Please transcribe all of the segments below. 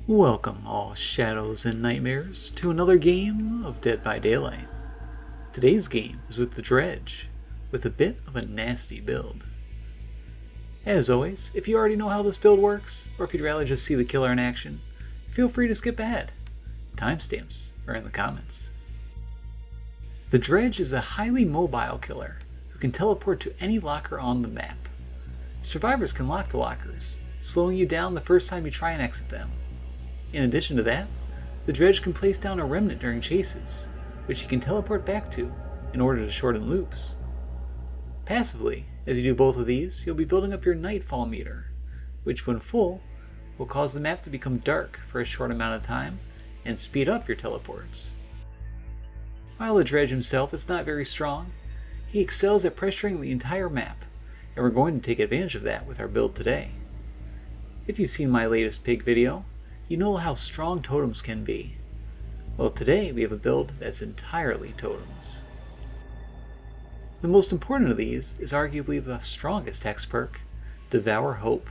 Welcome, all shadows and nightmares, to another game of Dead by Daylight. Today's game is with the Dredge, with a bit of a nasty build. As always, if you already know how this build works, or if you'd rather just see the killer in action, feel free to skip ahead. Timestamps are in the comments. The Dredge is a highly mobile killer who can teleport to any locker on the map. Survivors can lock the lockers, slowing you down the first time you try and exit them. In addition to that, the Dredge can place down a remnant during chases, which he can teleport back to in order to shorten loops. Passively, as you do both of these, you'll be building up your nightfall meter, which when full, will cause the map to become dark for a short amount of time and speed up your teleports. While the Dredge himself is not very strong, he excels at pressuring the entire map, and we're going to take advantage of that with our build today. If you've seen my latest pig video, you know how strong totems can be. Well, today we have a build that's entirely totems. The most important of these is arguably the strongest hex perk, Devour Hope.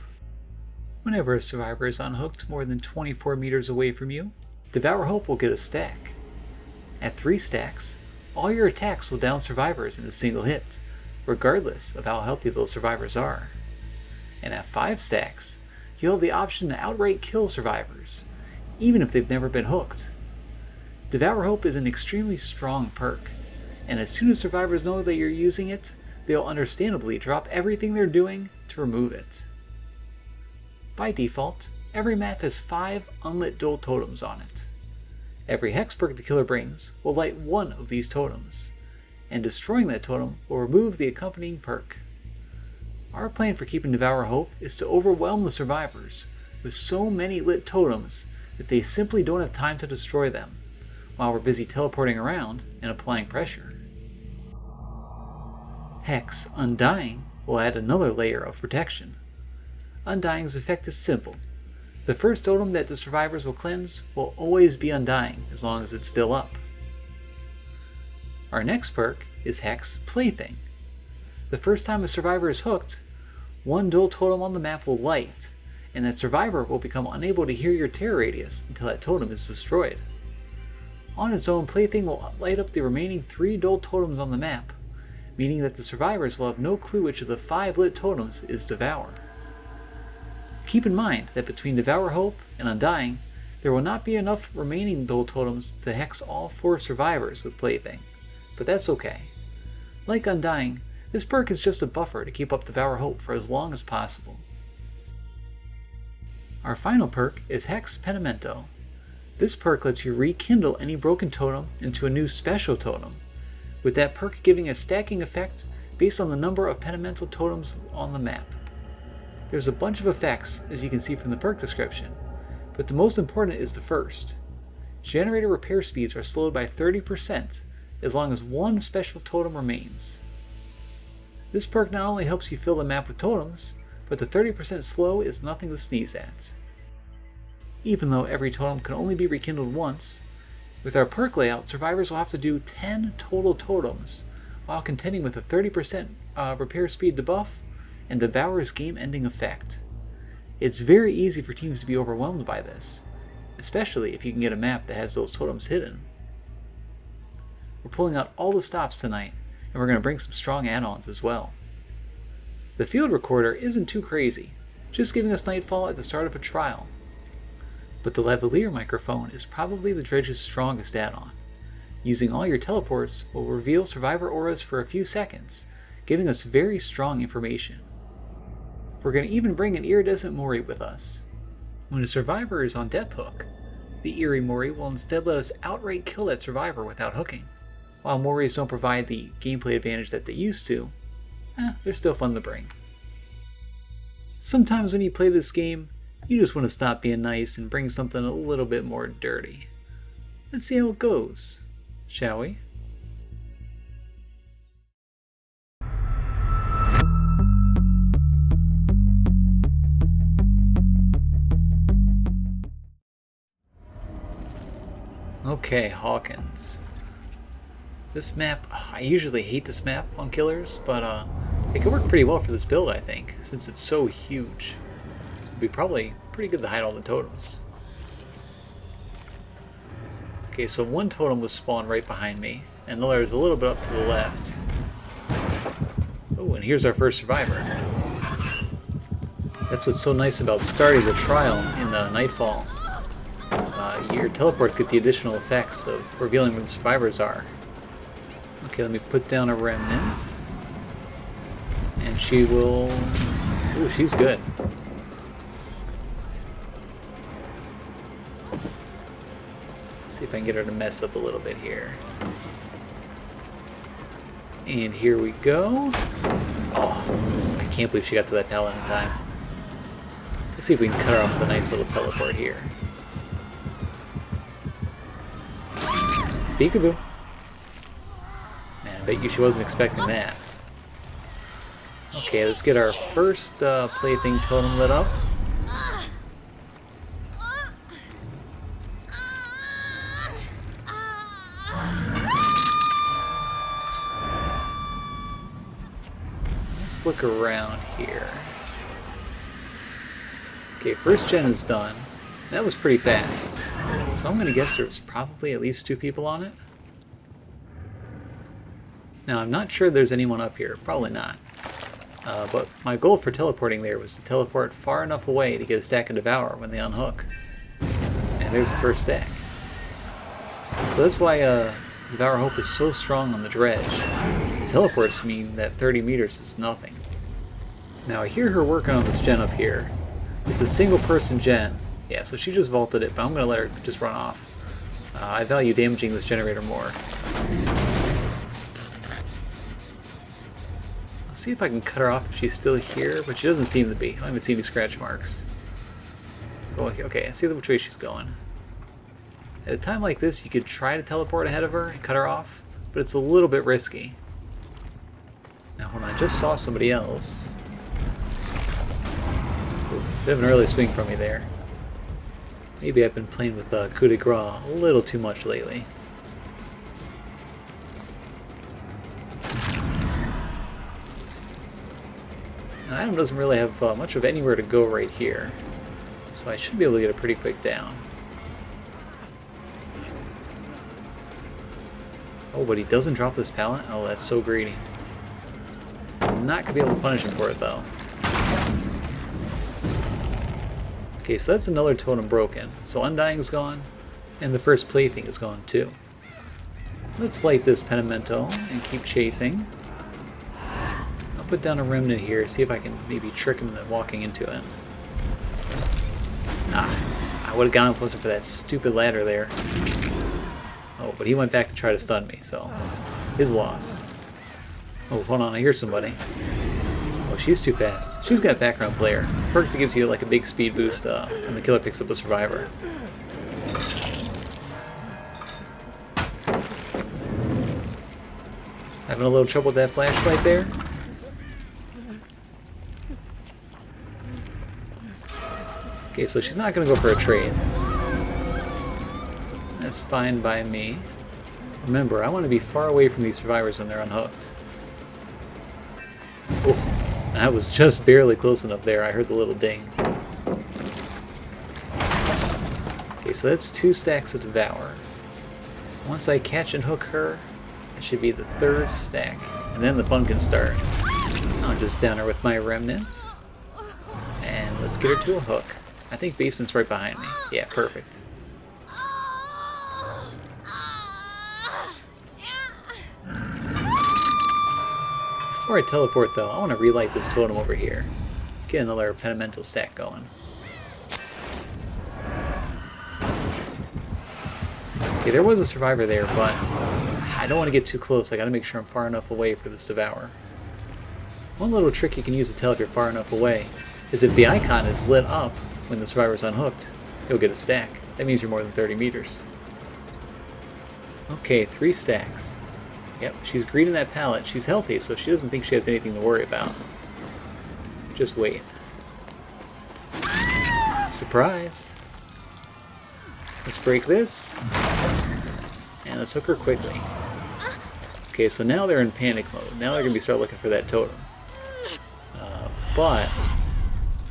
Whenever a survivor is unhooked more than 24 meters away from you, Devour Hope will get a stack. At 3 stacks, all your attacks will down survivors in a single hit, regardless of how healthy those survivors are. And at 5 stacks, you'll have the option to outright kill survivors, even if they've never been hooked. Devour Hope is an extremely strong perk, and as soon as survivors know that you're using it, they'll understandably drop everything they're doing to remove it. By default, every map has 5 unlit dual totems on it. Every hex perk the killer brings will light one of these totems, and destroying that totem will remove the accompanying perk. Our plan for keeping Devour Hope is to overwhelm the survivors with so many lit totems that they simply don't have time to destroy them, while we're busy teleporting around and applying pressure. Hex Undying will add another layer of protection. Undying's effect is simple. The first totem that the survivors will cleanse will always be undying as long as it's still up. Our next perk is Hex Plaything. The first time a survivor is hooked, one dual totem on the map will light, and that survivor will become unable to hear your terror radius until that totem is destroyed. On its own, Plaything will light up the remaining 3 dual totems on the map, meaning that the survivors will have no clue which of the 5 lit totems is Devour. Keep in mind that between Devour Hope and Undying, there will not be enough remaining dual totems to hex all 4 survivors with Plaything, but that's okay. Like Undying, this perk is just a buffer to keep up Devour Hope for as long as possible. Our final perk is Hex Penimento. This perk lets you rekindle any broken totem into a new special totem, with that perk giving a stacking effect based on the number of Penimental totems on the map. There's a bunch of effects, as you can see from the perk description, but the most important is the first. Generator repair speeds are slowed by 30% as long as one special totem remains. This perk not only helps you fill the map with totems, but the 30% slow is nothing to sneeze at. Even though every totem can only be rekindled once, with our perk layout, survivors will have to do 10 total totems while contending with a 30% repair speed debuff and Devour's game-ending effect. It's very easy for teams to be overwhelmed by this, especially if you can get a map that has those totems hidden. We're pulling out all the stops tonight, and we're going to bring some strong add-ons as well. The field recorder isn't too crazy, just giving us nightfall at the start of a trial. But the lavalier microphone is probably the Dredge's strongest add-on. Using all your teleports will reveal survivor auras for a few seconds, giving us very strong information. We're going to even bring an iridescent Mori with us. When a survivor is on death hook, the eerie Mori will instead let us outright kill that survivor without hooking. While Moris don't provide the gameplay advantage that they used to, they're still fun to bring. Sometimes when you play this game, you just want to stop being nice and bring something a little bit more dirty. Let's see how it goes, shall we? Okay, Hawkins. This map, I usually hate this map on killers, but it could work pretty well for this build, I think, since it's so huge. It'd be probably pretty good to hide all the totems. Okay, so one totem was spawned right behind me, and another is a little bit up to the left. Oh, and here's our first survivor. That's what's so nice about starting the trial in the Nightfall. Your teleports get the additional effects of revealing where the survivors are. Okay, let me put down a remnant. And she will... Ooh, she's good. Let's see if I can get her to mess up a little bit here. And here we go. Oh, I can't believe she got to that pallet in time. Let's see if we can cut her off with a nice little teleport here. Peekaboo. Man, I bet you she wasn't expecting that. Okay, let's get our first plaything totem lit up. Let's look around here. Okay, first gen is done. That was pretty fast. So I'm going to guess there's probably at least 2 people on it. Now, I'm not sure there's anyone up here. Probably not. But my goal for teleporting there was to teleport far enough away to get a stack of Devour when they unhook. And there's the first stack. So that's why Devour Hope is so strong on the Dredge. The teleports mean that 30 meters is nothing. Now, I hear her working on this gen up here. It's a single person gen. Yeah, so she just vaulted it, but I'm going to let her just run off. I value damaging this generator more. I'll see if I can cut her off if she's still here, but she doesn't seem to be. I don't even see any scratch marks. Oh, okay, I see which way she's going. At a time like this, you could try to teleport ahead of her and cut her off, but it's a little bit risky. Now, hold on, I just saw somebody else. Ooh, bit of an early swing from me there. Maybe I've been playing with coup de grace a little too much lately. Now, Adam doesn't really have much of anywhere to go right here, so I should be able to get a pretty quick down. Oh, but he doesn't drop this pallet? Oh, that's so greedy. I'm not going to be able to punish him for it, though. Okay, so that's another totem broken. So Undying's gone, and the first plaything is gone too. Let's light this Penimento and keep chasing. I'll put down a remnant here, see if I can maybe trick him into walking into it. Ah, I would have gone if it wasn't for that stupid ladder there. Oh, but he went back to try to stun me, so his loss. Oh, hold on, I hear somebody. Oh, she's too fast. She's got background player. Perk that gives you like a big speed boost when the killer picks up a survivor. Having a little trouble with that flashlight there? Okay, so she's not going to go for a trade. That's fine by me. Remember, I want to be far away from these survivors when they're unhooked. Oh. I was just barely close enough there. I heard the little ding. Okay, so that's 2 stacks of Devour. Once I catch and hook her, it should be the 3rd stack. And then the fun can start. I'll just down her with my remnants. And let's get her to a hook. I think basement's right behind me. Yeah, perfect. Before I teleport though, I want to relight this totem over here. Get another Penimental stack going. Okay, there was a survivor there, but I don't want to get too close. I gotta make sure I'm far enough away for this Devour. One little trick you can use to tell if you're far enough away is if the icon is lit up when the survivor's unhooked, you'll get a stack. That means you're more than 30 meters. Okay, 3 stacks. Yep, she's greening that pallet. She's healthy, so she doesn't think she has anything to worry about. Just wait. Surprise! Let's break this. And let's hook her quickly. Okay, so now they're in panic mode. Now they're going to start looking for that totem. But,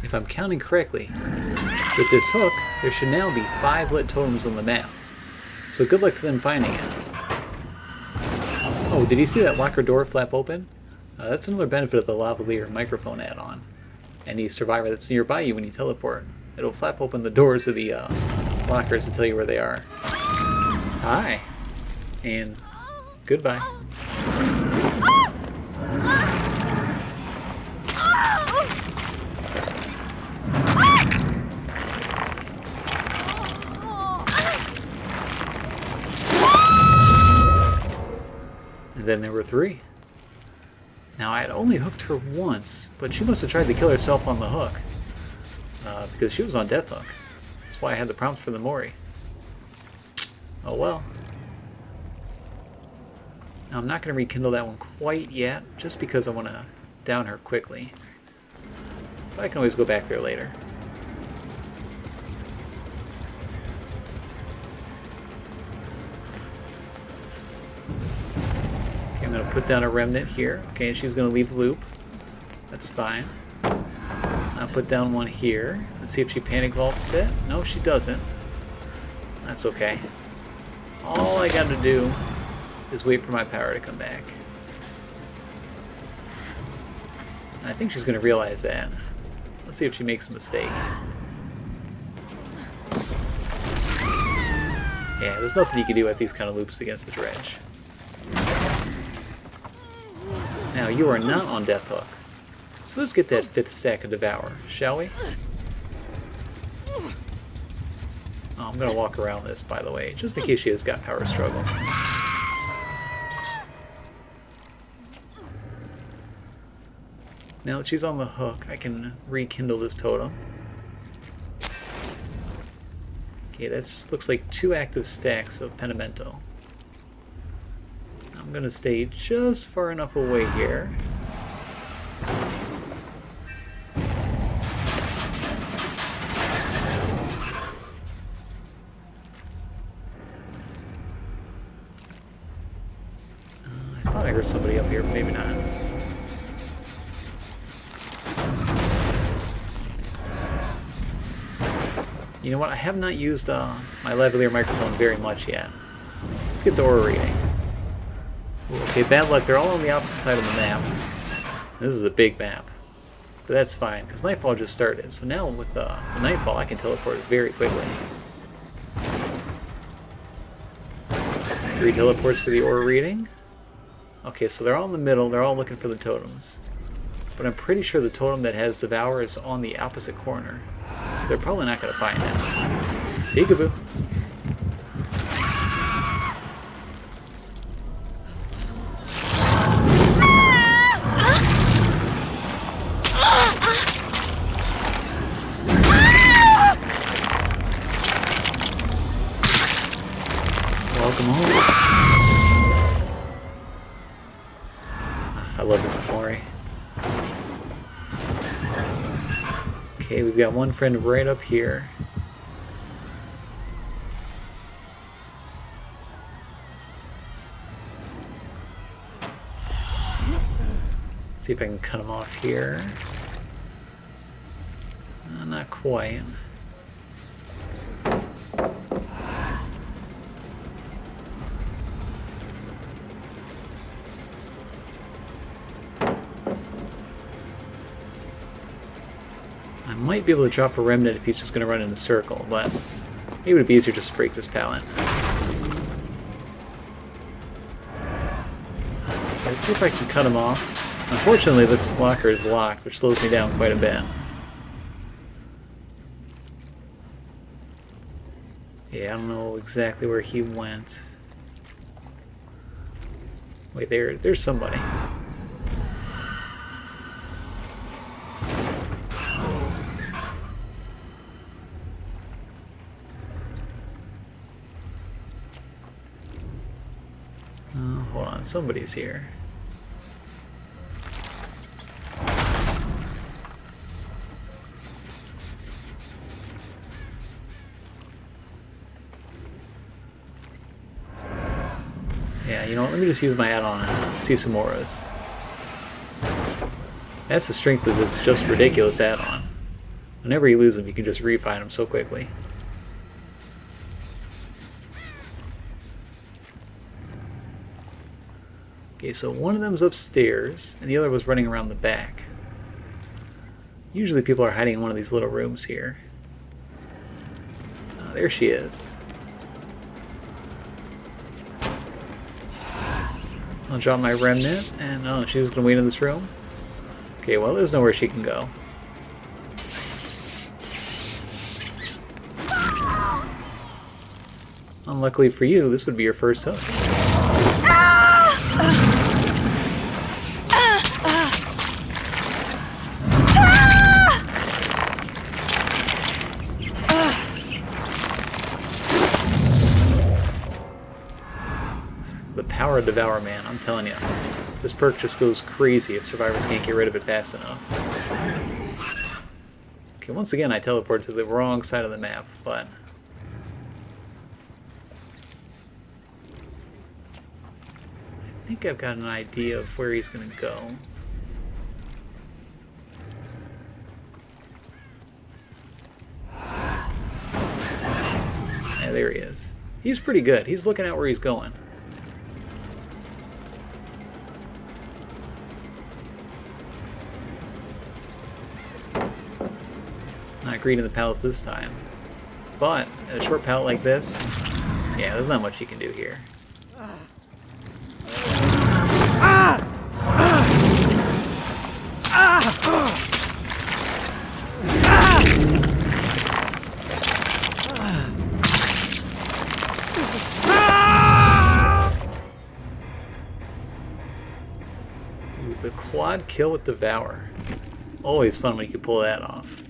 if I'm counting correctly, with this hook, there should now be 5 lit totems on the map. So good luck to them finding it. Oh, did you see that locker door flap open? That's another benefit of the lavalier microphone add-on. Any survivor that's nearby you when you teleport, it'll flap open the doors of the lockers to tell you where they are. Hi. And goodbye. And then there were 3. Now, I had only hooked her once, but she must have tried to kill herself on the hook. Because she was on death hook. That's why I had the prompt for the Mori. Oh well. Now, I'm not going to rekindle that one quite yet, just because I want to down her quickly. But I can always go back there later. Okay, I'm going to put down a remnant here. Okay, and she's going to leave the loop. That's fine. I'll put down one here. Let's see if she panic vaults it. No, she doesn't. That's okay. All I got to do is wait for my power to come back. And I think she's going to realize that. Let's see if she makes a mistake. Yeah, there's nothing you can do at these kind of loops against the dredge. Now, you are not on death hook. So let's get that 5th stack of Devour, shall we? Oh, I'm going to walk around this, by the way, just in case she has got power struggle. Now that she's on the hook, I can rekindle this totem. Okay, that looks like 2 active stacks of Pentimento. I'm going to stay just far enough away here. I thought I heard somebody up here, but maybe not. You know what? I have not used my lavalier microphone very much yet. Let's get the aura reading. Ooh, okay, bad luck. They're all on the opposite side of the map. This is a big map. But that's fine, because Nightfall just started. So now with the Nightfall, I can teleport very quickly. 3 teleports for the aura reading. Okay, so they're all in the middle. They're all looking for the totems. But I'm pretty sure the totem that has Devour is on the opposite corner. So they're probably not going to find it. Peekaboo. Welcome home. I love this Mori. Okay, we've got one friend right up here. Let's see if I can cut him off here. Not quite. I might be able to drop a remnant if he's just going to run in a circle, but maybe it would be easier just to break this pallet. Let's see if I can cut him off. Unfortunately, this locker is locked, which slows me down quite a bit. Yeah, I don't know exactly where he went. Wait, there's somebody. Hold on, somebody's here. Yeah, you know what, let me just use my add-on and see some auras. That's the strength of this just ridiculous add-on. Whenever you lose them, you can just re-find them so quickly. Okay, so one of them's upstairs, and the other was running around the back. Usually people are hiding in one of these little rooms here. There she is. I'll drop my remnant, and oh, she's just gonna wait in this room? Okay, well, there's nowhere she can go. Unluckily for you, this would be your first hook. The power of Devour Man, I'm telling you. This perk just goes crazy if survivors can't get rid of it fast enough. Okay, once again I teleported to the wrong side of the map, but... I think I've got an idea of where he's going to go. Yeah, there he is. He's pretty good. He's looking out where he's going. Not greeting the pallets this time. But, at a short pallet like this, yeah, there's not much you can do here. Ooh, the quad kill with Devour. Always fun when you can pull that off.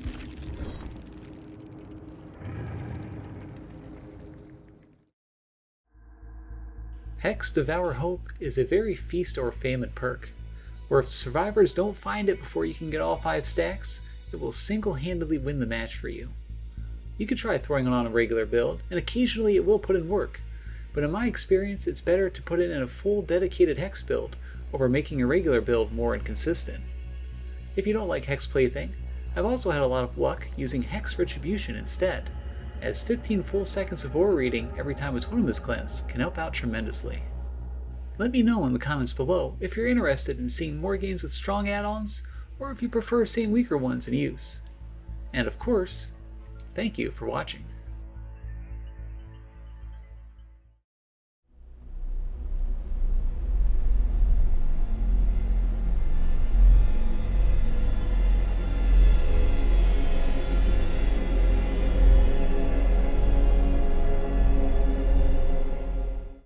Hex Devour Hope is a very feast or famine perk, where if the survivors don't find it before you can get all 5 stacks, it will single-handedly win the match for you. You could try throwing it on a regular build, and occasionally it will put in work, but in my experience it's better to put it in a full dedicated Hex build over making a regular build more inconsistent. If you don't like Hex Plaything, I've also had a lot of luck using Hex Retribution instead, as 15 full seconds of aura reading every time a totem is cleansed can help out tremendously. Let me know in the comments below if you're interested in seeing more games with strong add-ons, or if you prefer seeing weaker ones in use. And of course, thank you for watching.